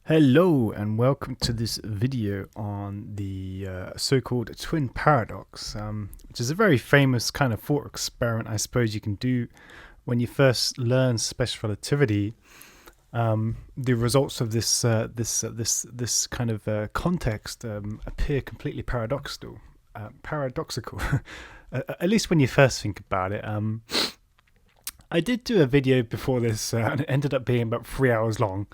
Hello and welcome to this video on the so-called twin paradox, which is a very famous kind of thought experiment I suppose you can do when you first learn special relativity. The results of this kind of context appear completely paradoxical. Paradoxical, at least when you first think about it. I did do a video before this, and it ended up being about 3 hours long,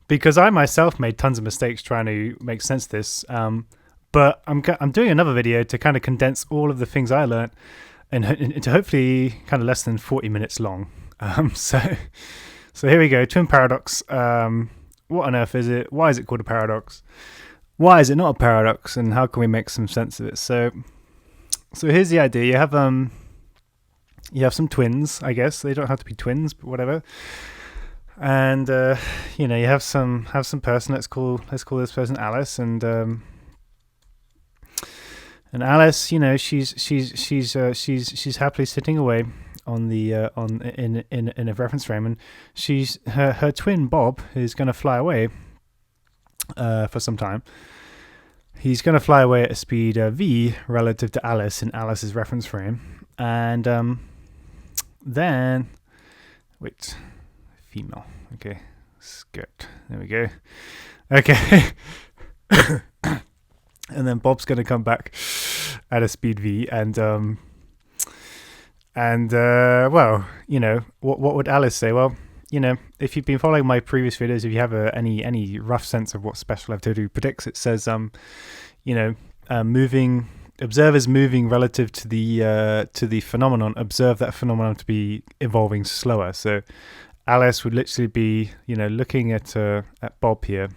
because I myself made tons of mistakes trying to make sense of this. But I'm doing another video to kind of condense all of the things I learned into hopefully kind of less than 40 minutes long. So here we go. Twin paradox. What on earth is it? Why is it called a paradox? Why is it not a paradox? And how can we make some sense of it? So here's the idea. You have some twins, I guess. They don't have to be twins, but whatever. And you have some person. Let's call this person Alice, and Alice, she's happily sitting away on the in a reference frame, and she's her twin Bob is going to fly away for some time. He's going to fly away at a speed v relative to Alice in Alice's reference frame, and then wait. Female. Okay. Skirt. There we go. Okay. And then Bob's going to come back at a speed v, and well, what would Alice say? Well, if you've been following my previous videos, if you have any rough sense of what special relativity predicts, it says moving observers moving relative to the phenomenon observe that phenomenon to be evolving slower. So Alice would literally be, looking at Bob here.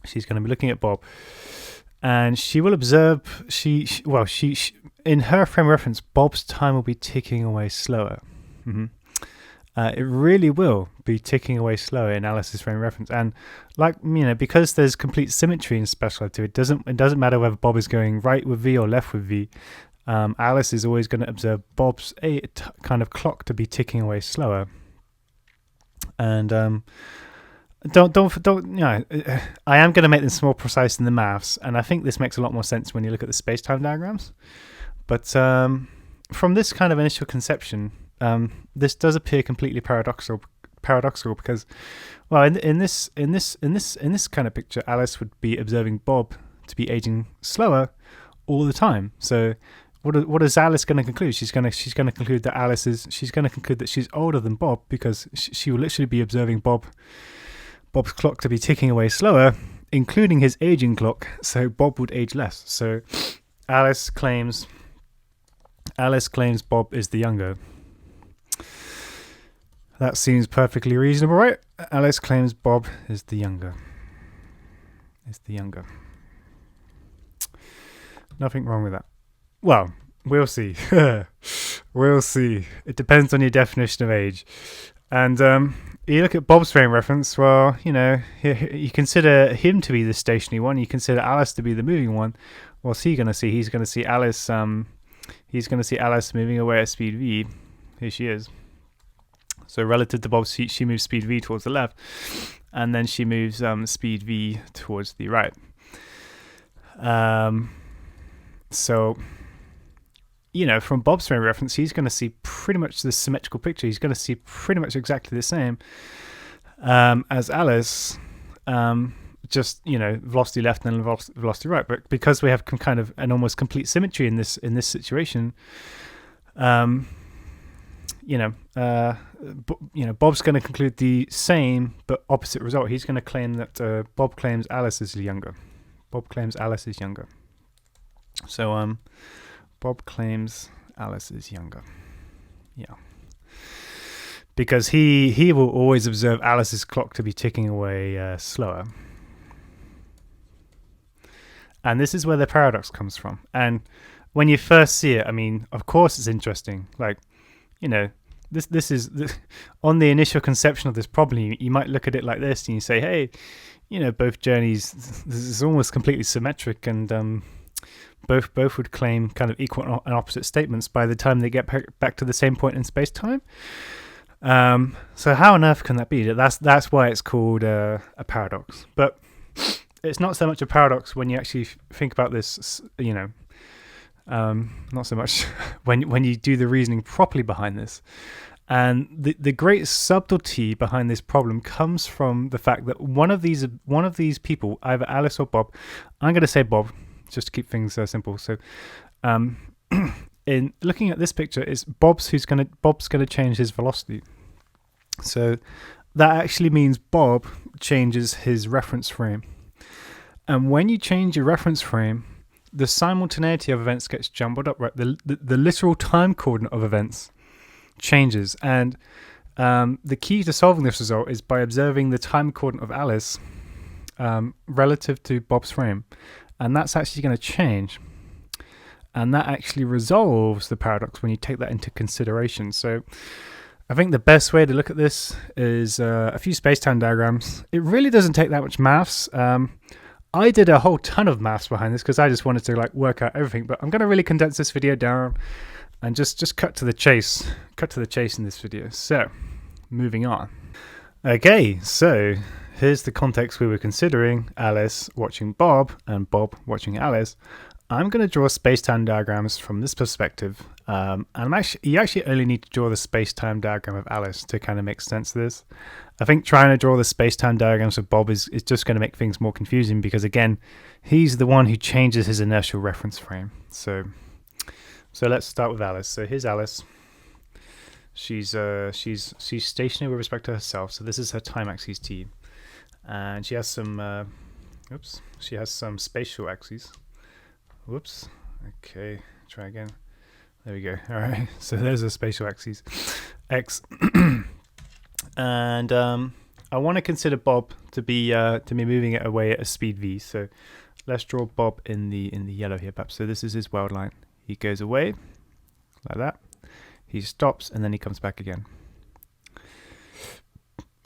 She's going to be looking at Bob, and she will observe. She in her frame of reference, Bob's time will be ticking away slower. It really will be ticking away slower in Alice's frame of reference, and because there's complete symmetry in special relativity, it doesn't matter whether Bob is going right with V or left with V. Alice is always going to observe Bob's kind of clock to be ticking away slower. And I am going to make this more precise in the maths, and I think this makes a lot more sense when you look at the space-time diagrams. But from this kind of initial conception, this does appear completely paradoxical because, well, in this kind of picture, Alice would be observing Bob to be aging slower all the time. So what is Alice going to conclude? She's going to conclude that she's older than Bob, because she will literally be observing Bob's clock to be ticking away slower, including his aging clock. So Bob would age less. So Alice claims Bob is the younger. That seems perfectly reasonable, right? Alice claims Bob is the younger. Nothing wrong with that. Well, we'll see. We'll see. It depends on your definition of age. And you look at Bob's frame reference. Well, you consider him to be the stationary one. You consider Alice to be the moving one. What's he going to see? He's going to see Alice. He's going to see Alice moving away at speed v. Here she is. So relative to Bob, she moves speed v towards the left, and then she moves speed v towards the right. So, from Bob's frame of reference, he's going to see pretty much the symmetrical picture. He's going to see pretty much exactly the same as Alice, just velocity left and velocity right. But because we have kind of an almost complete symmetry in this situation, Bob's going to conclude the same but opposite result. He's going to claim that Bob claims Alice is younger. So Bob claims Alice is younger. Yeah. Because he will always observe Alice's clock to be ticking away slower. And this is where the paradox comes from. And when you first see it, I mean, of course it's interesting. This is on the initial conception of this problem, you might look at it like this and you say, hey, both journeys, this is almost completely symmetric, and both would claim kind of equal and opposite statements by the time they get back to the same point in space-time. So how on earth can that be? That's why it's called a paradox. But it's not so much a paradox when you actually think about this, you know, not so much when you do the reasoning properly behind this. And the great subtlety behind this problem comes from the fact that one of these people, either Alice or Bob, I'm going to say Bob, just to keep things simple. So, in looking at this picture, is Bob's going to change his velocity. So that actually means Bob changes his reference frame. And when you change your reference frame, the simultaneity of events gets jumbled up, right? The literal time coordinate of events changes. And the key to solving this result is by observing the time coordinate of Alice relative to Bob's frame. And that's actually going to change. And that actually resolves the paradox when you take that into consideration. So I think the best way to look at this is a few space-time diagrams. It really doesn't take that much maths. I did a whole ton of maths behind this because I just wanted to like work out everything. But I'm going to really condense this video down and just cut to the chase. Cut to the chase in this video. So, moving on. Okay, so here's the context we were considering: Alice watching Bob and Bob watching Alice. I'm going to draw space-time diagrams from this perspective, and you actually only need to draw the space-time diagram of Alice to kind of make sense of this. I think trying to draw the space-time diagrams of Bob is just going to make things more confusing because, again, he's the one who changes his inertial reference frame. So let's start with Alice. So here's Alice. She's stationary with respect to herself. So this is her time axis t, and she has some she has some spatial axes. Whoops. Okay, try again. There we go. All right. So there's a spatial axis, x, and I want to consider Bob to be moving it away at a speed v. So let's draw Bob in the yellow here, perhaps. So this is his world line. He goes away like that. He stops and then he comes back again,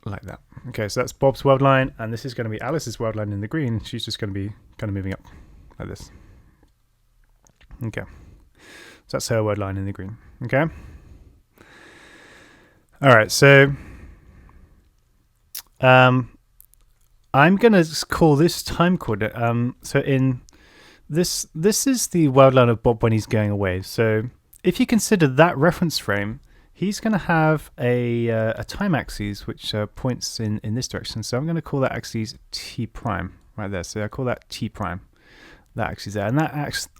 like that. Okay, so that's Bob's world line, and this is going to be Alice's world line in the green. She's just going to be kind of moving up like this. Okay, so that's her word line in the green. Okay. All right, so I'm going to call this time coordinate. So in this is the world line of Bob when he's going away. So if you consider that reference frame, he's going to have a time axis which points in this direction. So I'm going to call that axis t prime right there. So I call that t prime. That axis there, and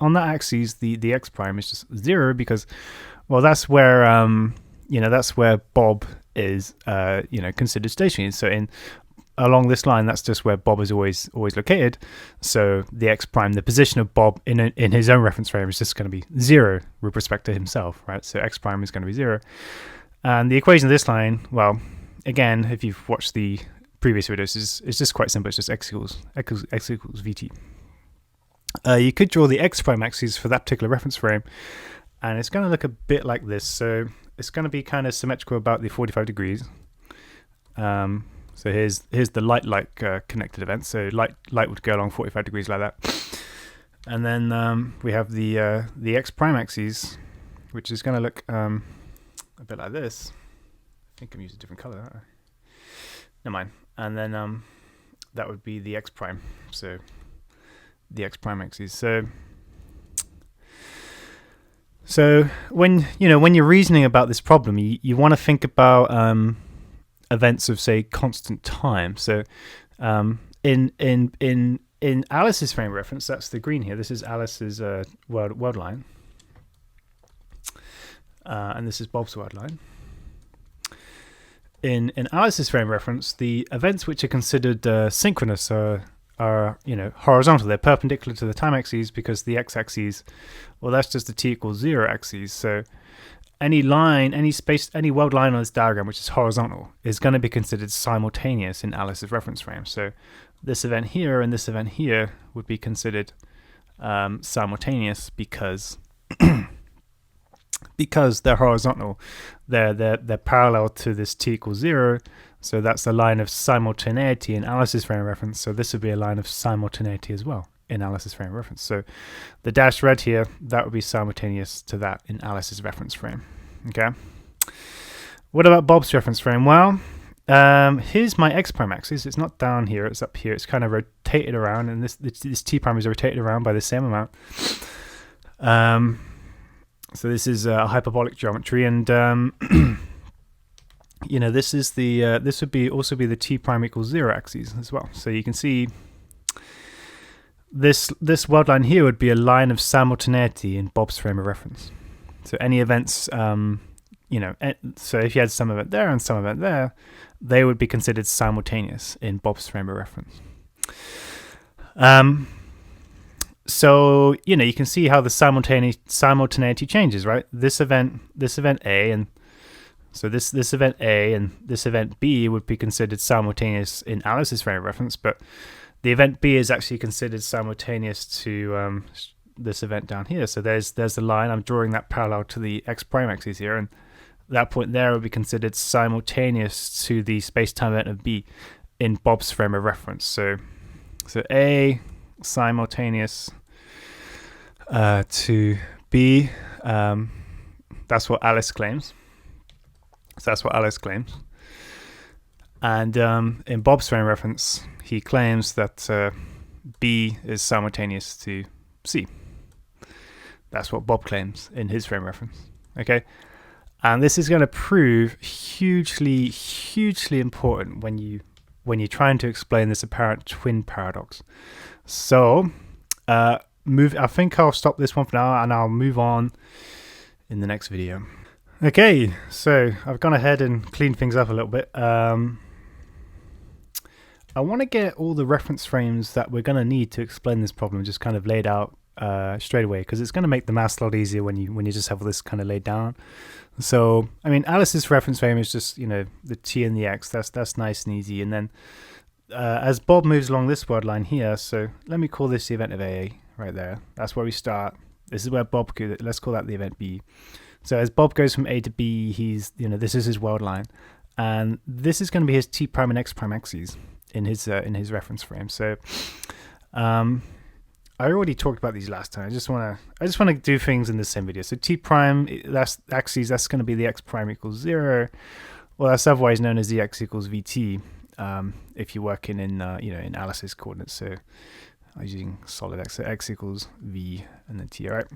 on that axis, the x prime is just 0 because, well, that's where that's where Bob is considered stationary. So along this line, that's just where Bob is always located. So the x prime, the position of Bob in his own reference frame, is just going to be 0 with respect to himself, right? So x prime is going to be 0, and the equation of this line, well, again, if you've watched the previous videos, is just quite simple. It's just x equals vt. You could draw the x prime axis for that particular reference frame, and it's going to look a bit like this. So it's going to be kind of symmetrical about the 45 degrees. So here's the light connected event. So light would go along 45 degrees like that, and then we have the x prime axis, which is going to look a bit like this. I think I'm using a different color, aren't I? Never mind. And then that would be the x prime. So the x prime axis. So when you're reasoning about this problem, you want to think about events of, say, constant time. So in Alice's frame reference, that's the green here. This is Alice's world line, and this is Bob's world line. In Alice's frame reference, the events which are considered synchronous are horizontal. They're perpendicular to the time axes because the x-axis, well, that's just the t equals 0 axis. So any line, any world line on this diagram which is horizontal is going to be considered simultaneous in Alice's reference frame. So this event here and this event here would be considered simultaneous because they're horizontal. They're parallel to this t equals 0. So that's a line of simultaneity in Alice's frame of reference. So this would be a line of simultaneity as well in Alice's frame of reference. So the dashed red here, that would be simultaneous to that in Alice's reference frame. Okay. What about Bob's reference frame? Well, here's my x prime axis. It's not down here, it's up here. It's kind of rotated around, and this t prime is rotated around by the same amount. So this is hyperbolic geometry, and you know, this is the this would also be the t prime equals 0 axis as well. So you can see this world line here would be a line of simultaneity in Bob's frame of reference. So any events, you know, so if you had some event there and some event there, they would be considered simultaneous in Bob's frame of reference. So you know, you can see how the simultaneity changes, right? This event A, and so this event A and this event B would be considered simultaneous in Alice's frame of reference, but the event B is actually considered simultaneous to this event down here. So there's the line. I'm drawing that parallel to the x prime axis here, and that point there would be considered simultaneous to the space-time event of B in Bob's frame of reference. So A simultaneous to B. That's what Alice claims. So that's what Alice claims. And in Bob's frame of reference, he claims that B is simultaneous to C. That's what Bob claims in his frame of reference. Okay, and this is going to prove hugely important when you're trying to explain this apparent twin paradox. So I think I'll stop this one for now, and I'll move on in the next video. Okay, so I've gone ahead and cleaned things up a little bit. I want to get all the reference frames that we're going to need to explain this problem just kind of laid out straight away, because it's going to make the maths a lot easier when you just have all this kind of laid down. So I mean, Alice's reference frame is just, you know, the t and the x. That's nice and easy. And then as Bob moves along this word line here, so let me call this the event of A right there. That's where we start. This is where Bob goes. Let's call that the event B. So as Bob goes from A to B, he's, you know, this is his world line, and this is going to be his t prime and x prime axes in his reference frame. So I already talked about these last time. I just want to do things in the same video. So t prime, that's axes, that's going to be the x prime equals 0. Well, that's otherwise known as the x equals vt if you're working in you know, in Alice's coordinates. So I'm using solid x, so x equals v and then t. All right,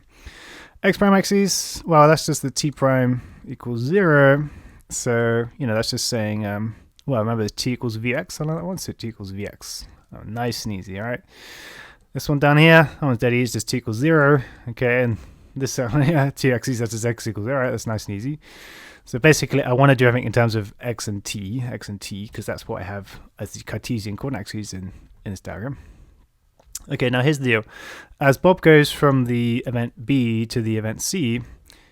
x prime axes, well, that's just the t prime equals 0. So, you know, that's just saying well, remember t equals vx on that one, so t equals vx. Oh, nice and easy. All right, this one down here, that one's dead easy, just t equals 0. Okay, and this yeah, t axis, that's just x equals 0. All right, that's nice and easy. So basically, I want to do everything in terms of x and t, because that's what I have as the Cartesian coordinate axes in this diagram. Okay, now here's the deal. As Bob goes from the event B to the event C,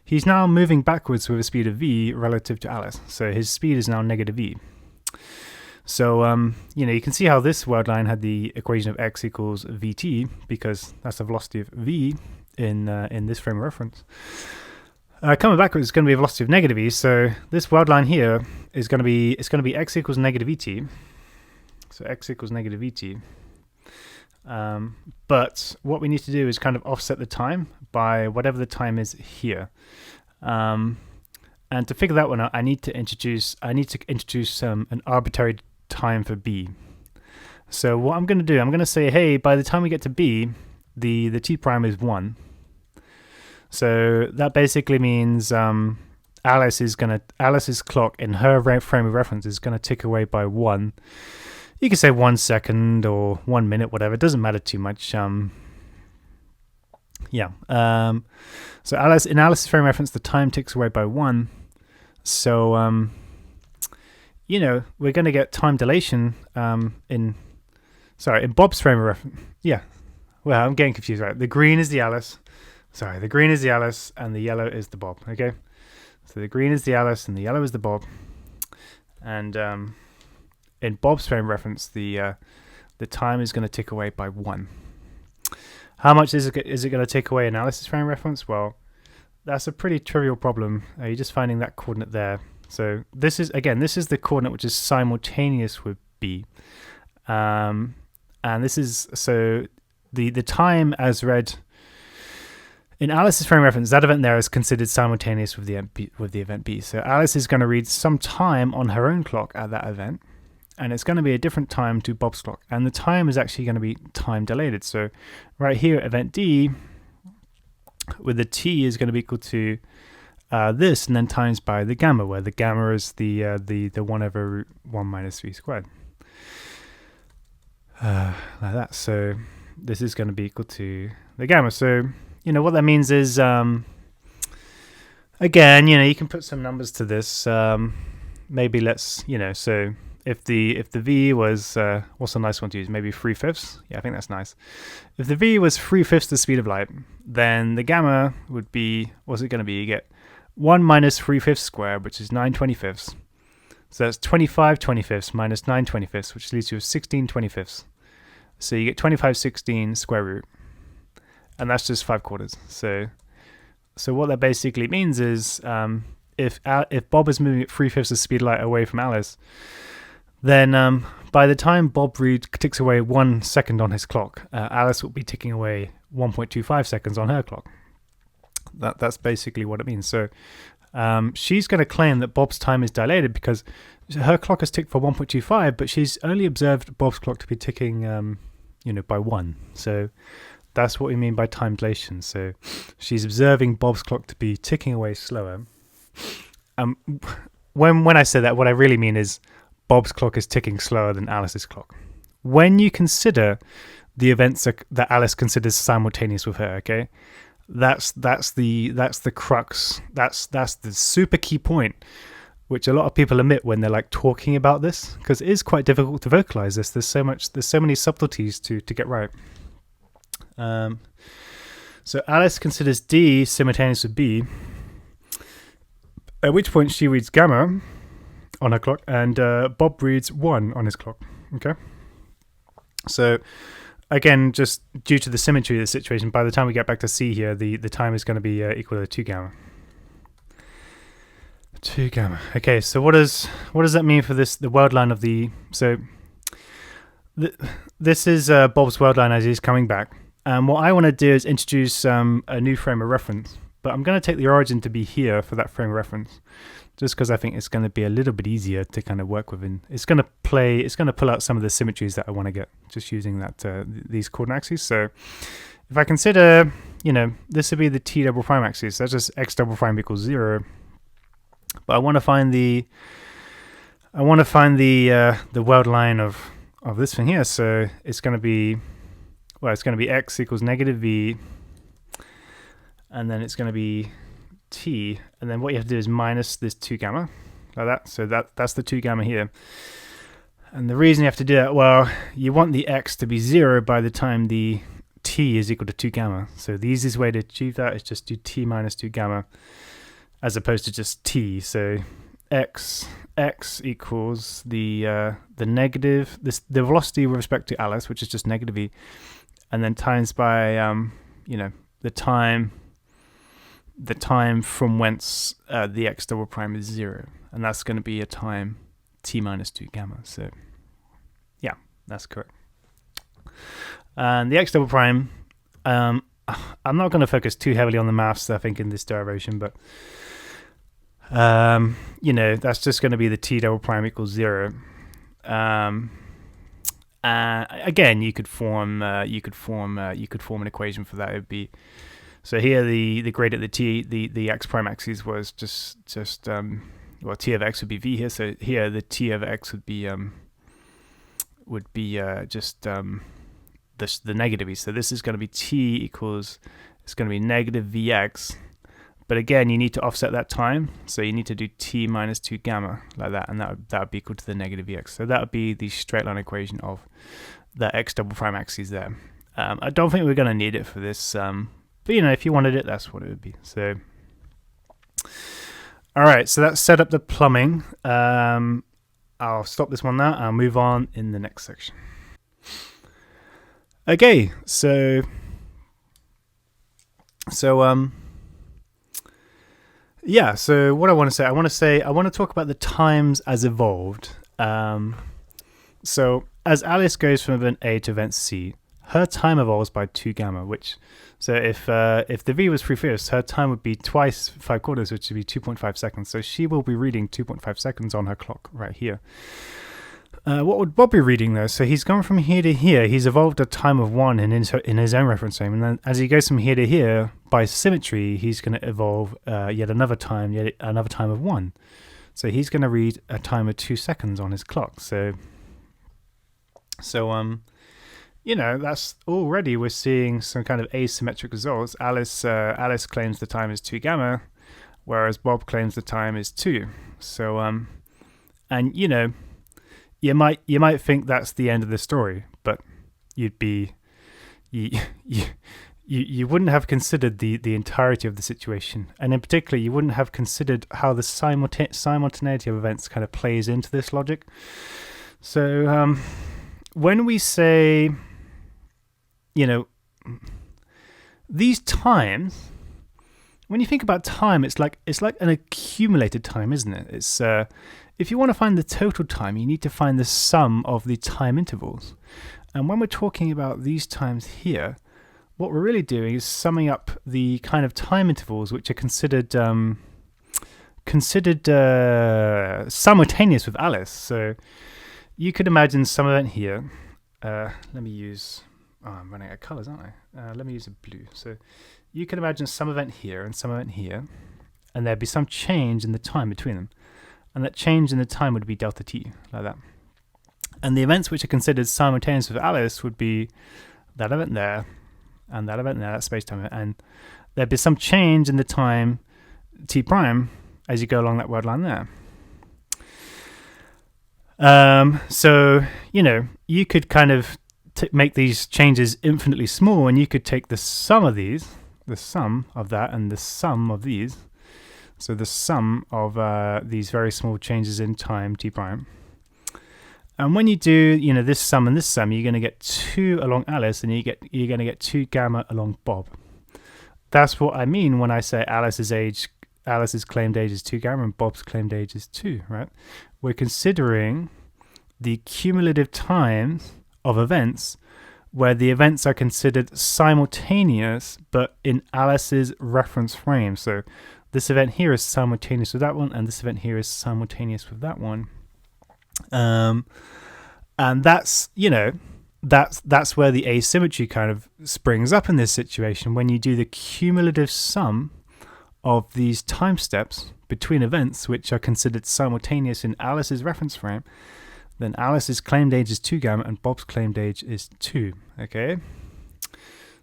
he's now moving backwards with a speed of v relative to Alice. So his speed is now negative v. So, you know, you can see how this word line had the equation of x equals vt, because that's the velocity of v in this frame of reference. Coming backwards is going to be a velocity of negative v. So this word line here is going to be, x equals negative vt. So x equals negative vt. But what we need to do is kind of offset the time by whatever the time is here. And to figure that one out, I need to introduce an arbitrary time for b. So what I'm going to do, I'm going to say, hey, by the time we get to b, the t prime is 1. So that basically means Alice's clock in her frame of reference is going to tick away by 1. You can say 1 second or 1 minute, whatever. It doesn't matter too much. Yeah. So in Alice's frame of reference, the time ticks away by 1. So you know, we're going to get time dilation in Bob's frame of reference. Yeah. Well, I'm getting confused, right? The green is the Alice. Sorry, the green is the Alice and the yellow is the Bob. Okay. So the green is the Alice and the yellow is the Bob. And in Bob's frame reference, the time is going to tick away by 1. How much is it going to tick away in Alice's frame reference? Well, that's a pretty trivial problem. You're just finding that coordinate there. So this is the coordinate which is simultaneous with B. And this is, so the time as read In Alice's frame reference, that event there is considered simultaneous with the event B. So Alice is going to read some time on her own clock at that event, and it's going to be a different time to Bob's clock. And the time is actually going to be time dilated. So right here, event D, with the T is going to be equal to this, and then times by the gamma, where the gamma is the 1 over root 1 minus 3 squared. Like that. So this is going to be equal to the gamma. So what that means is, again, you can put some numbers to this. Maybe let's, so if the V was, what's a nice one to use? Maybe 3/5. Yeah, I think that's nice. If the V was 3/5 the speed of light, then the gamma would be, what's it going to be? You get 1 minus 3/5 squared, which is 9/25. So that's 25/25 minus 9/25, which leaves you with 16/25. So you get 25/16 square root. And that's just 5/4. So what that basically means is, if Bob is moving at 3/5 the speed of light away from Alice, then by the time Bob ticks away 1 second on his clock, Alice will be ticking away 1.25 seconds on her clock. That's basically what it means. So she's going to claim that Bob's time is dilated because her clock has ticked for 1.25, but she's only observed Bob's clock to be ticking, by 1. So that's what we mean by time dilation. So she's observing Bob's clock to be ticking away slower. When I say that, what I really mean is Bob's clock is ticking slower than Alice's clock. When you consider the events that Alice considers simultaneous with her, okay, that's the crux. That's the super key point, which a lot of people omit when they're like talking about this, because it is quite difficult to vocalize this. There's so many subtleties to get right. So Alice considers D simultaneous with B, at which point she reads gamma on her clock, and Bob reads 1 on his clock. Okay. So again, just due to the symmetry of the situation, by the time we get back to C here, the time is going to be equal to 2 gamma. 2 gamma. Okay, so what does that mean for the world line of the... So this is Bob's world line as he's coming back. What I want to do is introduce a new frame of reference, but I'm going to take the origin to be here for that frame of reference, just because I think it's going to be a little bit easier to kind of work with. And it's going to pull out some of the symmetries that I want to get just using these coordinate axes. So if I consider, this would be the T double prime axis. That's just X double prime equals 0. But I want to find the world line of this thing here. So it's going to be, it's going to be X equals negative V, and then it's going to be T, and then what you have to do is minus this 2 gamma, like that. So that's the 2 gamma here. And the reason you have to do that, well, you want the X to be 0 by the time the T is equal to 2 gamma. So the easiest way to achieve that is just do T minus 2 gamma, as opposed to just T. So X equals the negative, the velocity with respect to Alice, which is just negative V, and then times by the time from whence the X double prime is 0, and that's going to be a time T minus 2 gamma. So yeah, that's correct. And the X double prime, I'm not going to focus too heavily on the maths, I think, in this derivation, but that's just going to be the T double prime equals 0. Again, you could form an equation for that. It would be, so here the grade at the T, the X prime axis was just T of X would be V here. So here the T of X would be just the negative V. So this is going to be T equals, it's going to be negative Vx. But again, you need to offset that time, so you need to do T minus 2 gamma, like that, and that would be equal to the negative Vx. So that would be the straight line equation of the X double prime axis there. I don't think we're going to need it for this, but if you wanted it, that's what it would be. So, all right, so that's set up the plumbing. I'll stop this one now. I'll move on in the next section. Okay, so yeah, so what I want to talk about the times as evolved. So as Alice goes from event A to event C, her time evolves by 2 gamma, which, so if the v was 3/5, her time would be twice 5/4, which would be 2.5 seconds. So she will be reading 2.5 seconds on her clock right here. What would Bob be reading though? So he's gone from here to here. He's evolved a time of 1 in his own reference frame, and then as he goes from here to here, by symmetry, he's going to evolve yet another time of 1. So he's going to read a time of 2 seconds on his clock. So that's already we're seeing some kind of asymmetric results. Alice claims the time is 2 gamma, whereas Bob claims the time is 2. So and you might think that's the end of the story, but you wouldn't have considered the entirety of the situation, and in particular, you wouldn't have considered how the simultaneity of events kind of plays into this logic. So when we say, these times, when you think about time, it's like an accumulated time, isn't it? It's if you want to find the total time, you need to find the sum of the time intervals. And when we're talking about these times here, what we're really doing is summing up the kind of time intervals which are considered simultaneous with Alice. So you could imagine some event here. Let me use... Oh, I'm running out of colours, aren't I? Let me use a blue. So you can imagine some event here and some event here, and there'd be some change in the time between them. And that change in the time would be delta t, like that. And the events which are considered simultaneous with Alice would be that event there, and that event there, that space-time event. And there'd be some change in the time t prime as you go along that word line there. So, you could kind of make these changes infinitely small, and you could take the sum of these, the sum of that, and the sum of these. So the sum of these very small changes in time, t prime. And when you do, this sum and this sum, you're going to get 2 along Alice, and you're going to get 2 gamma along Bob. That's what I mean when I say Alice's claimed age is 2 gamma and Bob's claimed age is 2, right? We're considering the cumulative times of events where the events are considered simultaneous, but in Alice's reference frame. So this event here is simultaneous with that one, and this event here is simultaneous with that one. And that's that's where the asymmetry kind of springs up in this situation. When you do the cumulative sum of these time steps between events which are considered simultaneous in Alice's reference frame, then Alice's claimed age is 2 gamma and Bob's claimed age is 2. Okay,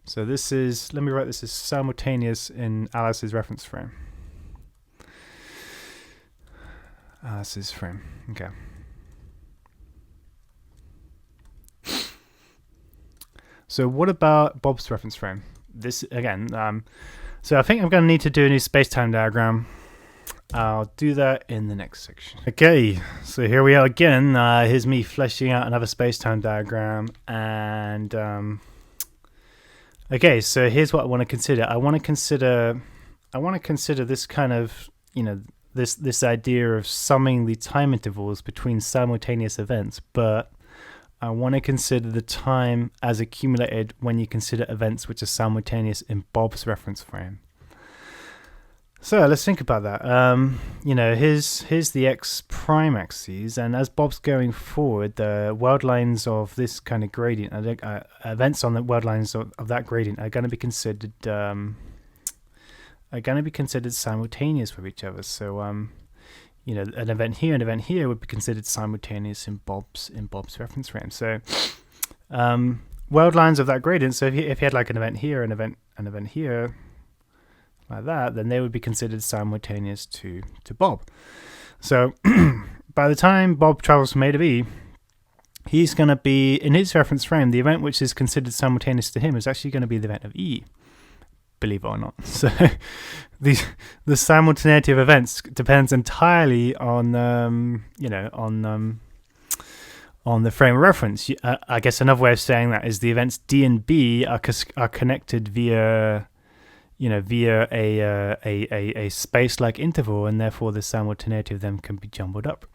so this is, let me write this as simultaneous in Alice's reference frame. Alice's frame. Okay. So what about Bob's reference frame? This again. So I think I'm going to need to do a new space-time diagram. I'll do that in the next section. Okay, so here we are again. Here's me fleshing out another space-time diagram, and okay. So here's what I want to consider. I want to consider this kind of, this idea of summing the time intervals between simultaneous events, but I want to consider the time as accumulated when you consider events which are simultaneous in Bob's reference frame. So let's think about that. Here's the x prime axes, and as Bob's going forward, the world lines of this kind of gradient, events on the world lines of that gradient are going to be considered simultaneous with each other. So an event here and event here would be considered simultaneous in Bob's reference frame. So world lines of that gradient. So if you had like an event here, an event here, like that, then they would be considered simultaneous to Bob. So by the time Bob travels from A to E, he's going to be, in his reference frame, the event which is considered simultaneous to him is actually going to be the event of E, believe it or not. So the simultaneity of events depends entirely on the frame of reference. I guess another way of saying that is the events D and B are connected via a space-like interval, and therefore the simultaneity of them can be jumbled up.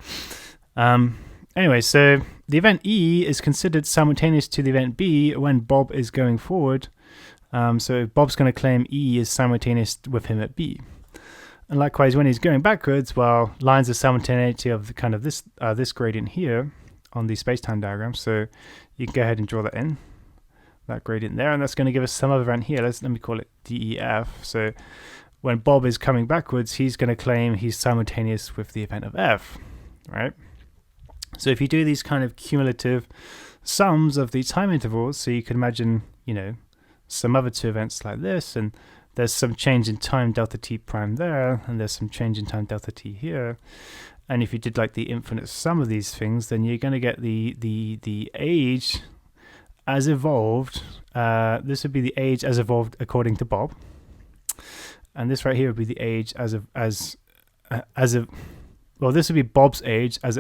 And Anyway, so the event E is considered simultaneous to the event B when Bob is going forward. So Bob's going to claim E is simultaneous with him at B. And likewise, when he's going backwards, well, lines of simultaneity of the kind of this gradient here on the space-time diagram. So you can go ahead and draw that in, that gradient there, and that's going to give us some other event here. Let me call it DEF. So when Bob is coming backwards, he's going to claim he's simultaneous with the event of F, right? So if you do these kind of cumulative sums of the time intervals, so you can imagine, you know, some other two events like this, and there's some change in time delta t prime there, and there's some change in time delta t here. And if you did like the infinite sum of these things, then you're going to get the age as evolved. This would be the age as evolved according to Bob, and this right here would be the age well, this would be Bob's age as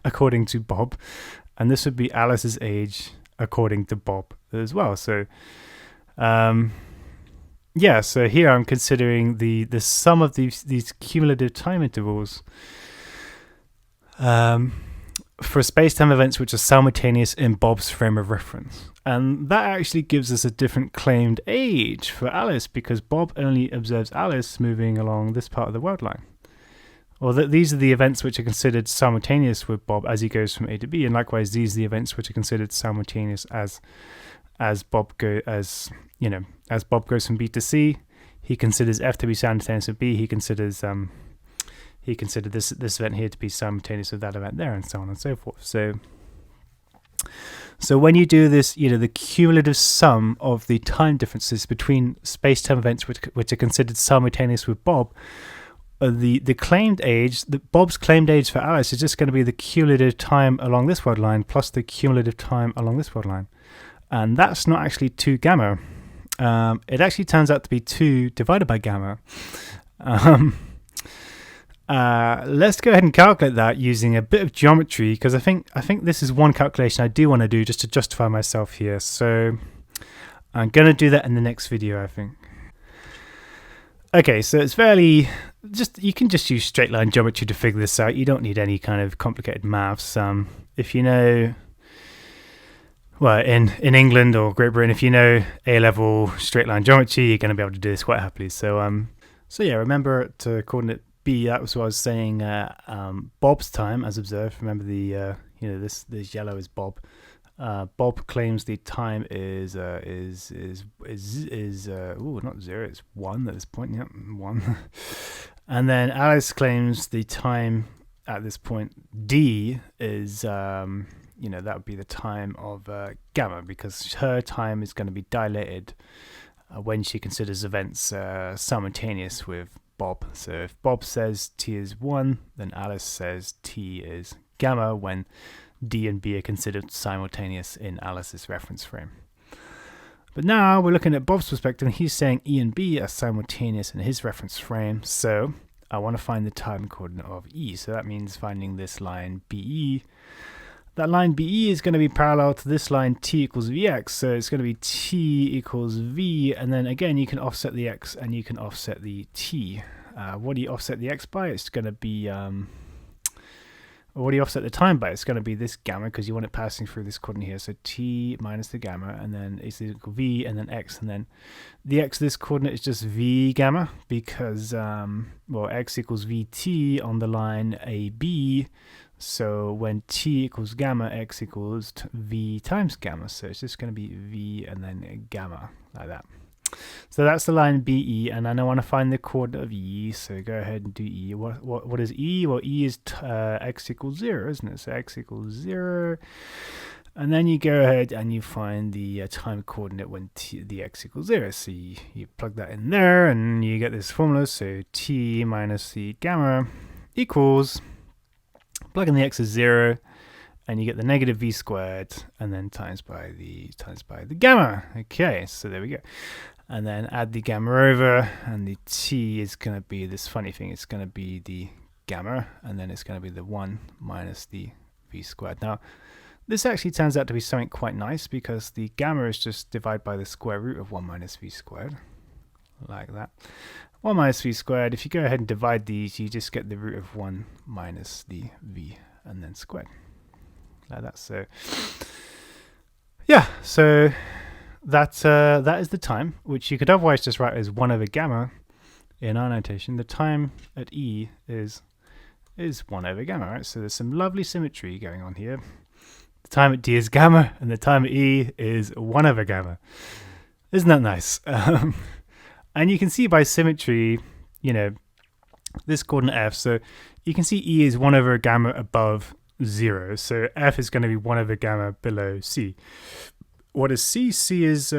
according to Bob, and this would be Alice's age according to Bob as well. So yeah, so here I'm considering the sum of these cumulative time intervals for space-time events which are simultaneous in Bob's frame of reference. And that actually gives us a different claimed age for Alice, because Bob only observes Alice moving along this part of the world line. Well, these are the events which are considered simultaneous with Bob as he goes from A to B, and likewise these are the events which are considered simultaneous as Bob goes from B to C. He considers F to be simultaneous with B. He considered this event here to be simultaneous with that event there, and so on and so forth. So when you do this, you know, the cumulative sum of the time differences between space-time events which are considered simultaneous with Bob, the claimed age, Bob's claimed age for Alice is just going to be the cumulative time along this world line plus the cumulative time along this world line. And that's not actually 2 gamma. It actually turns out to be 2 divided by gamma. Let's go ahead and calculate that using a bit of geometry, because I think this is one calculation I do want to do just to justify myself here. So I'm going to do that in the next video, I think. Okay, so it's fairly you can just use straight line geometry to figure this out. You don't need any kind of complicated maths. If you know, well, in England or Great Britain, if you know A-level straight line geometry, you're going to be able to do this quite happily. So yeah, remember to coordinate B. That was what I was saying. Bob's time as observed. Remember the this yellow is Bob. Bob claims the time is not 0, it's 1 at this point. Yep, 1. And then Alice claims the time at this point D is that would be the time of gamma, because her time is going to be dilated when she considers events simultaneous with Bob. So if Bob says T is 1, then Alice says T is gamma when D and B are considered simultaneous in Alice's reference frame. But now we're looking at Bob's perspective, and he's saying E and B are simultaneous in his reference frame. So I want to find the time coordinate of E. So that means finding this line BE. That line BE is going to be parallel to this line T equals Vx. So it's going to be T equals V. And then again, you can offset the X and you can offset the T. What do you offset the X by? It's going to be... what do you offset the time by? It's going to be this gamma, because you want it passing through this coordinate here. So T minus the gamma, and then is equal V, and then X, and then the X, this coordinate is just V gamma, because, X equals VT on the line AB. So when T equals gamma, X equals V times gamma. So it's just going to be V and then gamma, like that. So that's the line BE, and then I want to find the coordinate of E. So go ahead and do E. What is E? Well, E is x equals 0, isn't it? So x equals 0, and then you go ahead and you find the time coordinate when the x equals 0. So you plug that in there, and you get this formula. So T minus the gamma equals, plug in the x as 0, and you get the negative V squared, and then times by the gamma. Okay, so there we go. And then add the gamma over, and the T is going to be this funny thing. It's going to be the gamma, and then it's going to be the 1 minus the V squared. Now, this actually turns out to be something quite nice, because the gamma is just divided by the square root of 1 minus V squared, like that. 1 minus V squared, if you go ahead and divide these, you just get the root of 1 minus the V and then squared. Like that. So yeah, so that is the time, which you could otherwise just write as 1 over gamma in our notation. The time at E is 1 over gamma, right? So there's some lovely symmetry going on here. The time at D is gamma, and the time at E is 1 over gamma. Isn't that nice? And you can see by symmetry, this coordinate F, so you can see E is 1 over gamma above 0. So F is going to be 1 over gamma below C. What is C? C is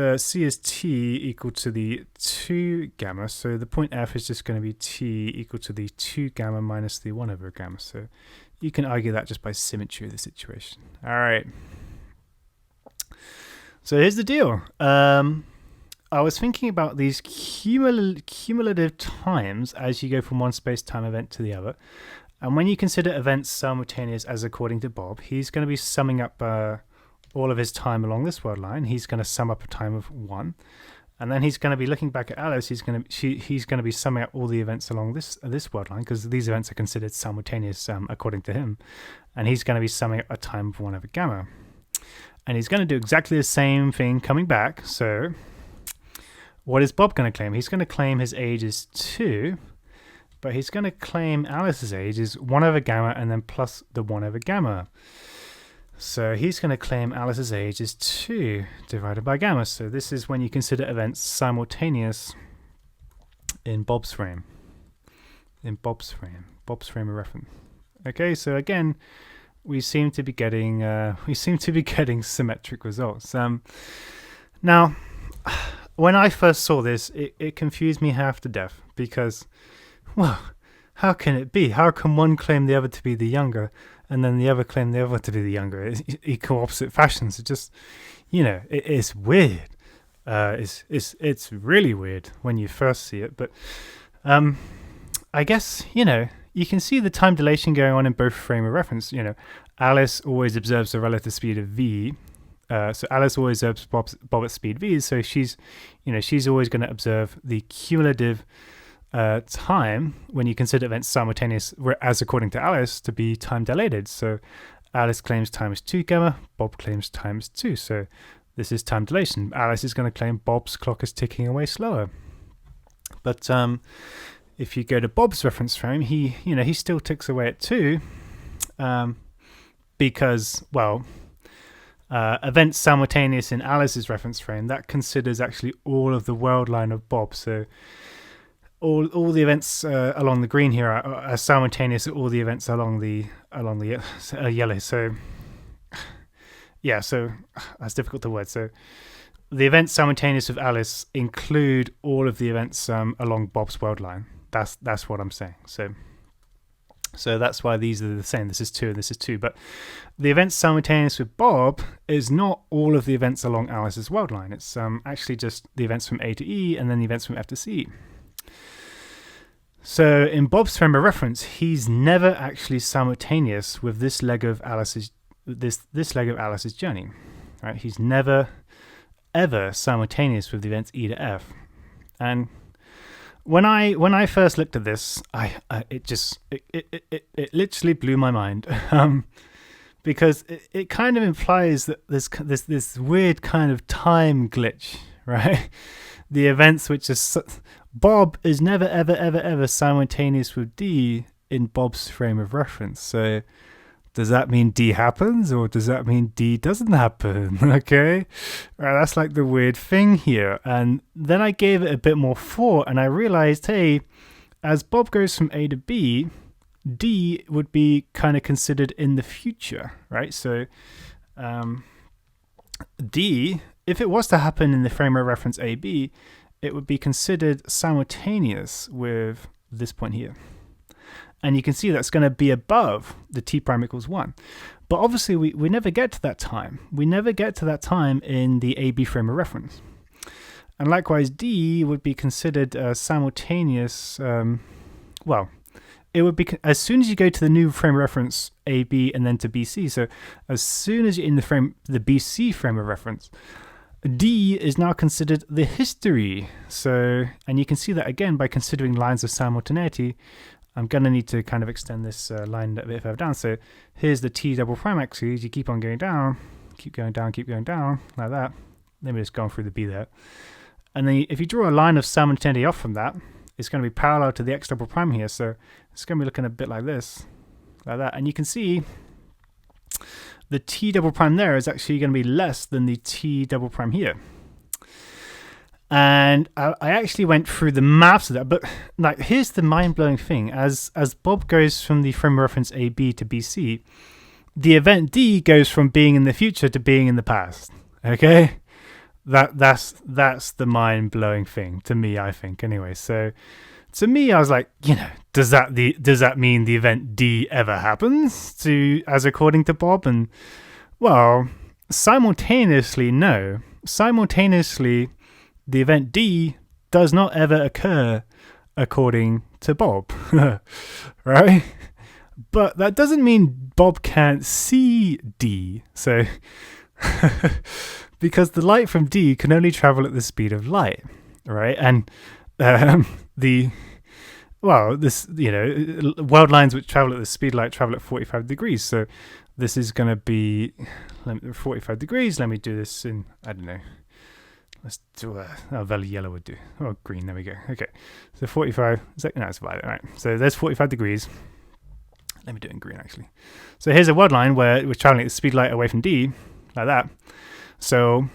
T equal to the 2 gamma. So the point F is just going to be T equal to the 2 gamma minus the 1 over gamma. So you can argue that just by symmetry of the situation. All right. So here's the deal. I was thinking about these cumulative times as you go from one space-time event to the other. And when you consider events simultaneous, as according to Bob, he's going to be summing up all of his time along this world line. He's going to sum up a time of 1. And then he's going to be looking back at Alice. He's going to be summing up all the events along this world line, because these events are considered simultaneous according to him. And he's going to be summing up a time of 1 over gamma. And he's going to do exactly the same thing coming back. So what is Bob going to claim? He's going to claim his age is 2, but he's going to claim Alice's age is 1 over gamma and then plus the 1 over gamma. So he's going to claim Alice's age is 2 divided by gamma. So this is when you consider events simultaneous in Bob's frame. Bob's frame of reference. Okay, so again, we seem to be getting symmetric results. Now, when I first saw this, it confused me half to death, because, well, how can it be? How can one claim the other to be the younger, and then the other claim the other to be the younger? It's equal opposite fashions. It just, it's weird. It's really weird when you first see it. But I guess, you can see the time dilation going on in both frame of reference. Alice always observes the relative speed of v. So Alice always observes Bob at speed v. So she's always going to observe the cumulative time when you consider events simultaneous, as according to Alice, to be time dilated. So Alice claims time is 2 gamma, Bob claims time is 2. So this is time dilation. Alice is going to claim Bob's clock is ticking away slower. But if you go to Bob's reference frame, he still ticks away at 2, because, well, events simultaneous in Alice's reference frame, that considers actually all of the world line of Bob. So all the events along the green here are simultaneous with all the events along the yellow. So yeah, so that's difficult to word. So the events simultaneous with Alice include all of the events along Bob's world line. That's what I'm saying. So that's why these are the same. This is 2 and this is 2. But the events simultaneous with Bob is not all of the events along Alice's world line. It's actually just the events from A to E and then the events from F to C. So in Bob's frame of reference, he's never actually simultaneous with this leg of Alice's journey. Right? He's never ever simultaneous with the events E to F. And when I first looked at this, it literally blew my mind, because it kind of implies that there's this weird kind of time glitch, right? The events which is Bob is never ever simultaneous with D in Bob's frame of reference. So does that mean D happens, or does that mean D doesn't happen? Okay, right, that's like the weird thing here. And then I gave it a bit more thought, and I realized, hey, as Bob goes from A to B, D would be kind of considered in the future, right? So D, if it was to happen in the frame of reference AB, it would be considered simultaneous with this point here. And you can see that's going to be above the t prime equals 1. But obviously, we never get to that time. We never get to that time in the AB frame of reference. And likewise, D would be considered simultaneous. Well, it would be as soon as you go to the new frame of reference AB and then to BC. So as soon as you're in the BC frame of reference, D is now considered the history. So, and you can see that again by considering lines of simultaneity I'm going to need to kind of extend this line a bit further down. So here's the t double prime axis. You keep on going down, keep going down, like that. Let me just go on through the b there. And then if you draw a line of simultaneity off from that, it's going to be parallel to the x double prime here. So it's going to be looking a bit like this, like that. And you can see the t double prime there is actually going to be less than the t double prime here. And I actually went through the maths of that, but like here's the mind-blowing thing: as Bob goes from the frame of reference AB to BC, the event D goes from being in the future to being in the past. Okay, that's the mind-blowing thing to me, I think. Anyway, so to me, I was like, does that mean the event D ever happens as according to Bob? And well, simultaneously, no. Simultaneously, the event D does not ever occur according to Bob, right? But that doesn't mean Bob can't see D. So, because the light from D can only travel at the speed of light, right? And world lines which travel at the speed of light travel at 45 degrees. So this is going to be 45 degrees. Let me do this in, I don't know. Let's do value yellow would do. Oh, green. There we go. Okay. So 45. No, it's violet. All right. So there's 45 degrees. Let me do it in green, actually. So here's a world line where we're traveling at the speed of light away from D, like that. So,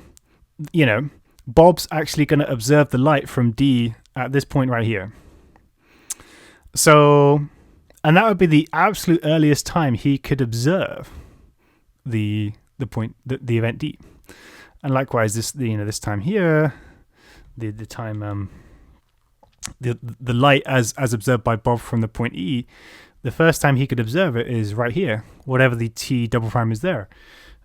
Bob's actually going to observe the light from D at this point right here. So, and that would be the absolute earliest time he could observe the event D. And likewise, this time here, the time the light as observed by Bob from the point E, the first time he could observe it is right here, whatever the t double prime is there.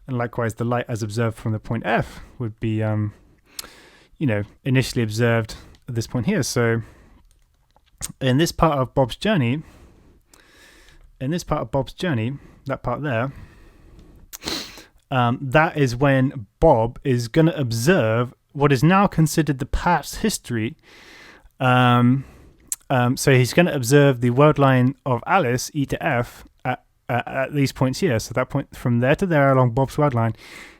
And likewise, the light as observed from the point F would be, initially observed at this point here. So in this part of Bob's journey, that part there, that is when Bob is going to observe what is now considered the past history. So he's going to observe the world line of Alice, E to F, at these points here. So that point from there to there along Bob's world line,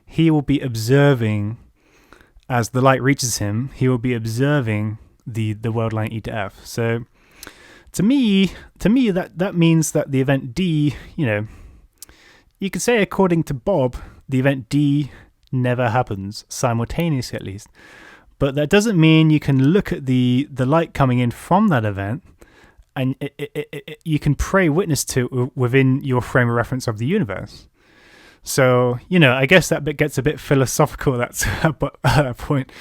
he will be observing, as the light reaches him, he will be observing the world line E to F. So to me that means that the event D, you could say according to Bob, the event D never happens, simultaneously at least. But that doesn't mean you can look at the light coming in from that event and you can pray witness to it within your frame of reference of the universe. So, I guess that bit gets a bit philosophical at that point.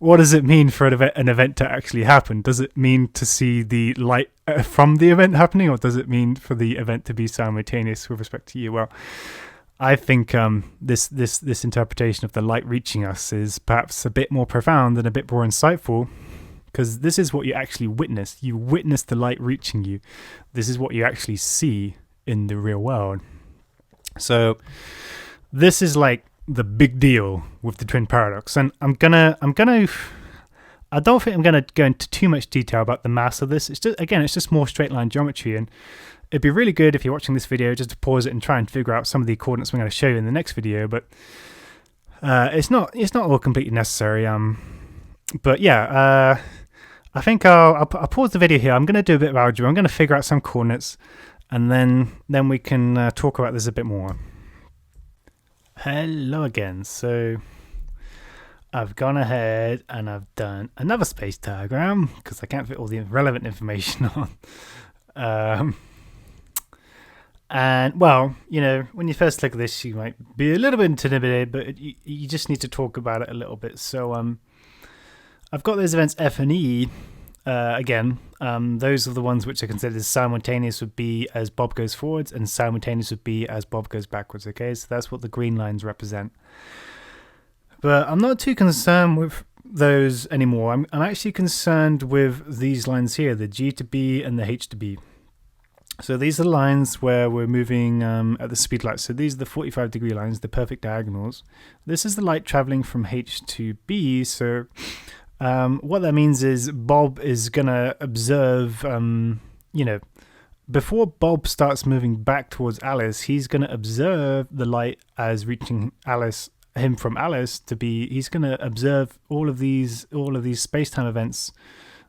What does it mean for an event to actually happen? Does it mean to see the light from the event happening, or does it mean for the event to be simultaneous with respect to you? Well, I think this interpretation of the light reaching us is perhaps a bit more profound and a bit more insightful, because this is what you actually witness. You witness the light reaching you. This is what you actually see in the real world. So this is like the big deal with the twin paradox, and I don't think I'm gonna go into too much detail about the mass of this. It's just more straight line geometry, and it'd be really good if you're watching this video just to pause it and try and figure out some of the coordinates I'm going to show you in the next video. But it's not all completely necessary. But yeah, I think I'll pause the video here. I'm going to do a bit of algebra. I'm going to figure out some coordinates, and then we can talk about this a bit more. Hello again. So I've gone ahead and I've done another space diagram because I can't fit all the relevant information on. And well, when you first look at this, you might be a little bit intimidated, but you just need to talk about it a little bit. So I've got those events F and E. Again, those are the ones which are considered simultaneous would be as Bob goes forwards, and simultaneous would be as Bob goes backwards. Okay, so that's what the green lines represent. But I'm not too concerned with those anymore. I'm actually concerned with these lines here, the G to B and the H to B. So these are the lines where we're moving at the speed of light. So these are the 45-degree lines, the perfect diagonals. This is the light traveling from H to B. So what that means is Bob is going to observe, before Bob starts moving back towards Alice, he's going to observe the light as reaching him from Alice to be. He's going to observe all of these space-time events.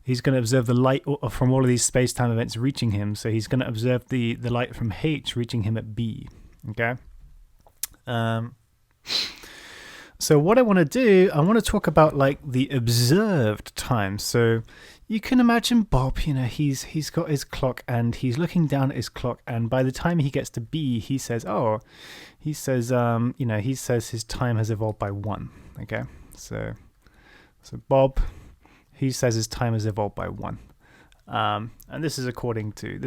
He's going to observe the light from all of these space-time events reaching him. So he's going to observe the light from H reaching him at B. Okay. So what I want to do, I want to talk about like the observed time. So you can imagine Bob, he's got his clock and he's looking down at his clock, and by the time he gets to B, he says his time has evolved by 1. Okay, so Bob, he says his time has evolved by 1, and this is according to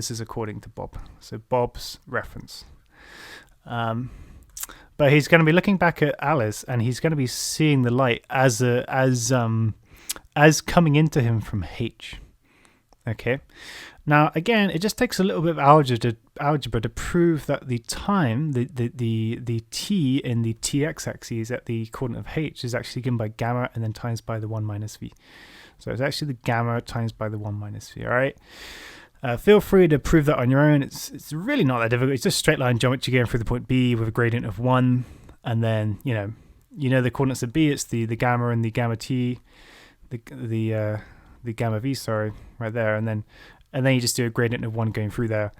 Bob. So Bob's reference. But he's going to be looking back at Alice, and he's going to be seeing the light as coming into him from H. Okay. Now, again, it just takes a little bit of algebra to prove that the time, the t in the tx-axis at the coordinate of H is actually given by gamma and then times by the 1 minus v. So it's actually the gamma times by the 1 minus v. All right. Feel free to prove that on your own. It's really not that difficult. It's just straight line geometry going through the point B with a gradient of 1, and then you know the coordinates of B. It's the gamma and the gamma t, the gamma v. Sorry, right there, and then you just do a gradient of 1 going through there,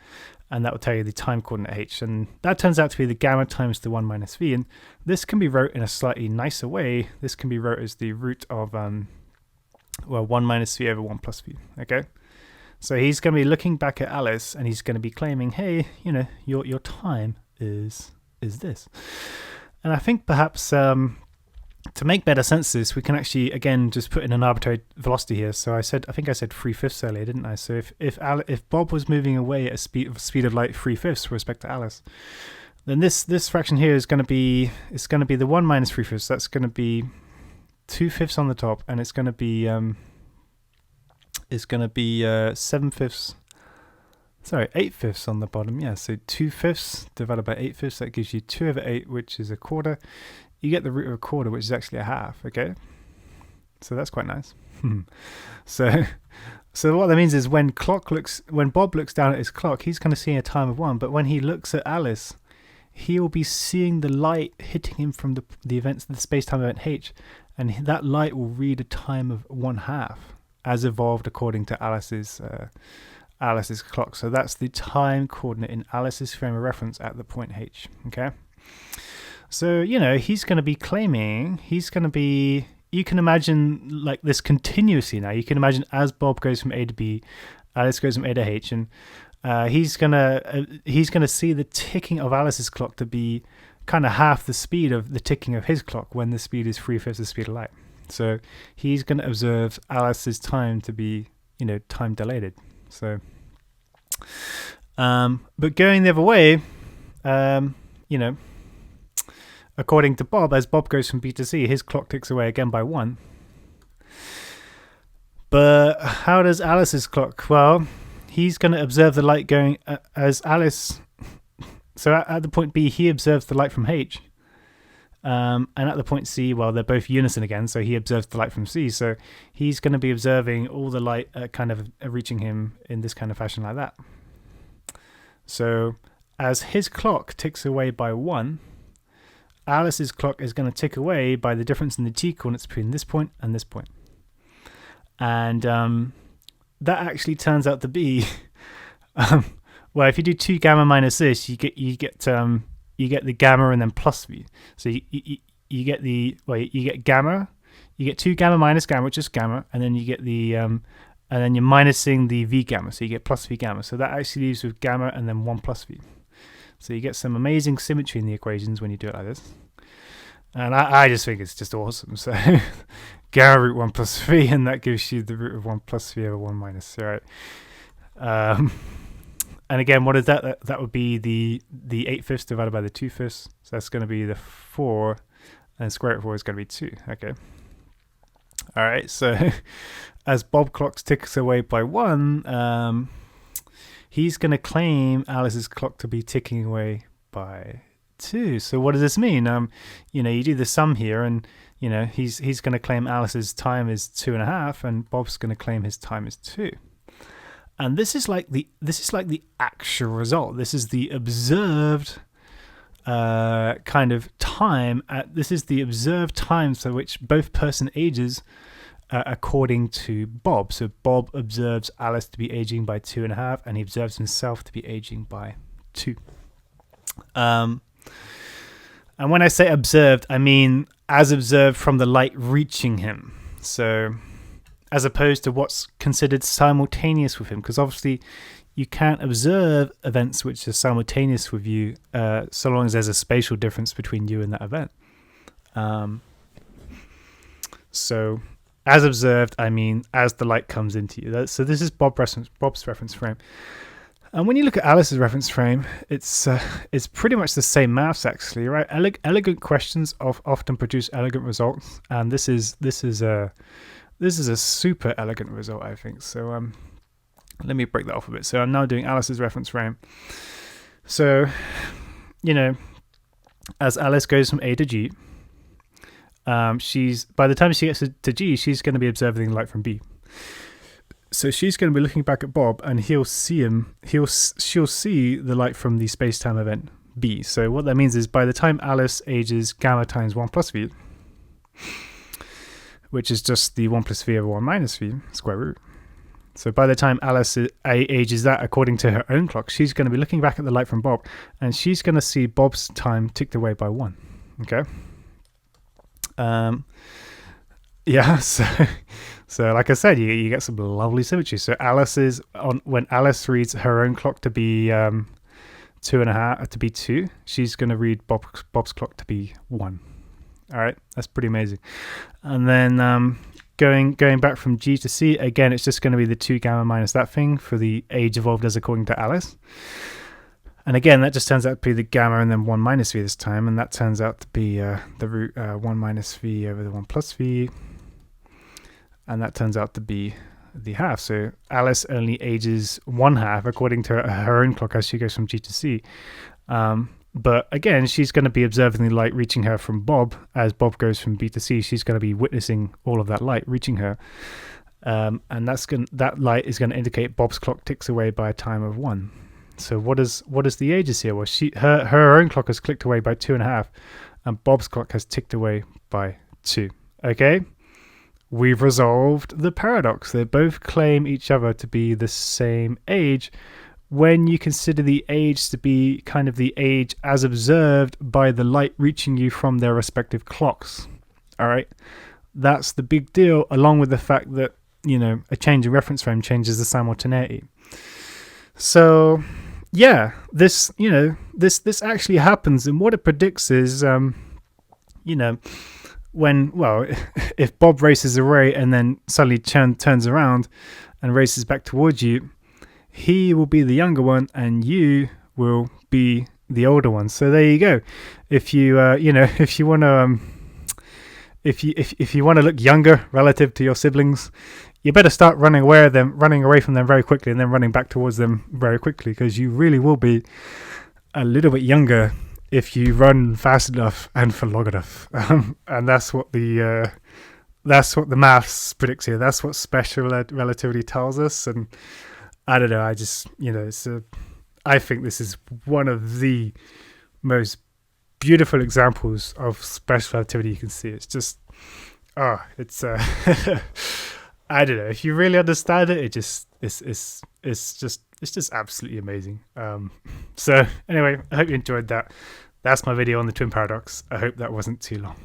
and that will tell you the time coordinate H, and that turns out to be the gamma times the 1 minus v. And this can be wrote in a slightly nicer way. This can be wrote as the root of 1 minus v over 1 plus v. Okay. So he's going to be looking back at Alice, and he's going to be claiming, hey, your time is this. And I think perhaps to make better sense of this, we can actually, again, just put in an arbitrary velocity here. So I think I said 3/5 earlier, didn't I? So if Bob was moving away at a speed of light 3/5 with respect to Alice, then this fraction here is going to be the 1 minus 3/5. So that's going to be 2/5 on the top, and it's going to be 7/5. Sorry, 8/5 on the bottom. Yeah, so 2/5 divided by 8/5, that gives you 2/8, which is a quarter. You get the root of a quarter, which is actually a half. Okay, so that's quite nice. So what that means is when Bob looks down at his clock, he's going to see a time of 1. But when he looks at Alice, he will be seeing the light hitting him from the events, the space-time event H, and that light will read a time of 1/2. As evolved according to Alice's clock. So that's the time coordinate in Alice's frame of reference at the point H. Okay. So, he's going to be claiming, you can imagine like this continuously now. You can imagine as Bob goes from A to B, Alice goes from A to H, and he's going to see the ticking of Alice's clock to be kind of half the speed of the ticking of his clock when the speed is 3/5 the speed of light. So he's going to observe Alice's time to be, time dilated. So, but going the other way, according to Bob, as Bob goes from B to C, his clock ticks away again by 1. But how does Alice's clock? Well, he's going to observe the light going as Alice. So at the point B, he observes the light from H. And at the point C, well, they're both unison again, so he observes the light from C. So he's going to be observing all the light kind of reaching him in this kind of fashion like that. So as his clock ticks away by 1, Alice's clock is going to tick away by the difference in the t coordinates between this point and this point. And that actually turns out to be, well, if you do 2 gamma minus this, you get the gamma and then plus v. So you get gamma, you get 2 gamma minus gamma, which is gamma, and then you get the and then you're minusing the v gamma, so you get plus v gamma. So that actually leaves with gamma and then 1 plus v. So you get some amazing symmetry in the equations when you do it like this. And I just think it's just awesome. So gamma root 1 plus v, and that gives you the root of 1 plus v over 1 minus, right? And again, what is that? That would be the 8/5 divided by the 2/5. So that's going to be the 4, and square root of 4 is going to be 2. Okay. All right. So as Bob clocks ticks away by 1, he's going to claim Alice's clock to be ticking away by 2. So what does this mean? You do the sum here, and he's going to claim Alice's time is 2.5, and Bob's going to claim his time is 2. And this is like the actual result. This is the observed kind of time. This is the observed times for which both person ages according to Bob. So Bob observes Alice to be aging by 2.5, and he observes himself to be aging by 2. And when I say observed, I mean as observed from the light reaching him. So as opposed to what's considered simultaneous with him, because obviously you can't observe events which are simultaneous with you so long as there's a spatial difference between you and that event. So as observed, I mean as the light comes into you. So this is Bob's reference frame. And when you look at Alice's reference frame, it's pretty much the same maths actually, right? Elegant questions often produce elegant results, and this is a super elegant result, I think. So let me break that off a bit. So I'm now doing Alice's reference frame. So, as Alice goes from A to G, she's by the time she gets to G, she's going to be observing light from B. So she's going to be looking back at Bob, and she'll see the light from the space-time event B. So what that means is by the time Alice ages gamma times 1 plus V, which is just the 1 plus V over 1 minus V square root. So by the time Alice ages that according to her own clock, she's going to be looking back at the light from Bob, and she's going to see Bob's time ticked away by 1. Okay. Yeah. So like I said, you get some lovely symmetry. So when Alice reads her own clock to be 2.5 to be 2, she's going to read Bob's clock to be 1. All right, that's pretty amazing. And then going back from G to C, again, it's just going to be the 2 gamma minus that thing for the age evolved as according to Alice. And again, that just turns out to be the gamma and then 1 minus V this time, and that turns out to be the root 1 minus V over the 1 plus V, and that turns out to be the half. So Alice only ages 1/2 according to her own clock as she goes from G to C. But again, she's going to be observing the light reaching her from Bob as Bob goes from B to C. She's going to be witnessing all of that light reaching her, and that light is going to indicate Bob's clock ticks away by a time of 1. So what is the ages here? Well, her own clock has clicked away by 2.5, and Bob's clock has ticked away by 2. Okay, we've resolved the paradox. They both claim each other to be the same age, when you consider the age to be kind of the age as observed by the light reaching you from their respective clocks. All right, that's the big deal, along with the fact that a change in reference frame changes the simultaneity. So yeah, this actually happens, and what it predicts is if Bob races away and then suddenly turns around and races back towards you, he will be the younger one and you will be the older one. So there you go. If you if you want to look younger relative to your siblings, you better start running away from them very quickly, and then running back towards them very quickly, because you really will be a little bit younger if you run fast enough and for long enough. And that's what the maths predicts here. That's what special relativity tells us. And I don't know, I just, I think this is one of the most beautiful examples of special relativity you can see. It's just, it's, I don't know, if you really understand it, it's just absolutely amazing. So anyway, I hope you enjoyed that. That's my video on the twin paradox. I hope that wasn't too long.